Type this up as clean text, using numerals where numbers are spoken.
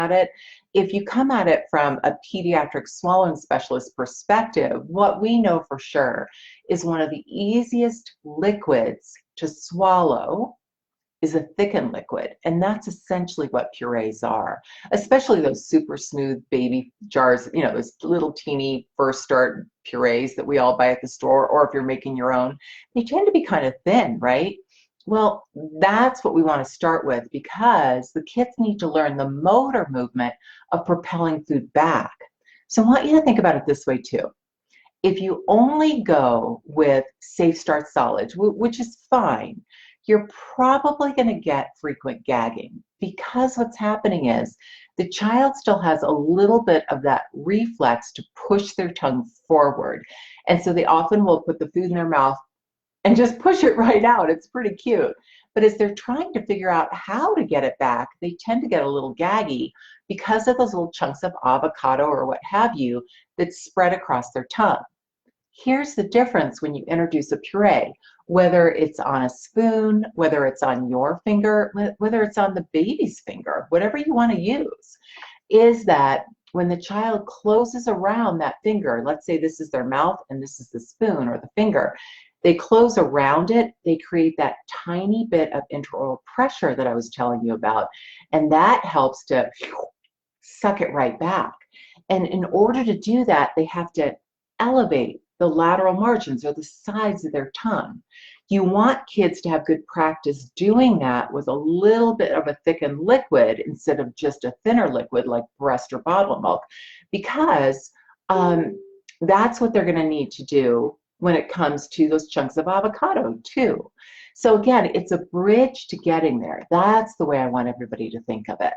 at it. If you come at it from a pediatric swallowing specialist perspective, what we know for sure is one of the easiest liquids to swallow is a thickened liquid, and that's essentially what purees are, especially those super smooth baby jars, you know, those little teeny first start purees that we all buy at the store, or if you're making your own, they tend to be kind of thin, right? Well, that's what we want to start with because the kids need to learn the motor movement of propelling food back. So I want you to think about it this way too. If you only go with safe start solids, which is fine, you're probably going to get frequent gagging because what's happening is the child still has a little bit of that reflex to push their tongue forward. And so they often will put the food in their mouth and just push it right out. It's pretty cute. But as they're trying to figure out how to get it back, they tend to get a little gaggy because of those little chunks of avocado or what have you that spread across their tongue. Here's the difference when you introduce a puree, whether it's on a spoon, whether it's on your finger, whether it's on the baby's finger, whatever you want to use, is that when the child closes around that finger, let's say this is their mouth and this is the spoon or the finger, they close around it, they create that tiny bit of intraoral pressure that I was telling you about, and that helps to suck it right back. And in order to do that, they have to elevate the lateral margins or the sides of their tongue. You want kids to have good practice doing that with a little bit of a thickened liquid instead of just a thinner liquid like breast or bottle milk, because that's what they're going to need to do when it comes to those chunks of avocado too. So again, it's a bridge to getting there. That's the way I want everybody to think of it.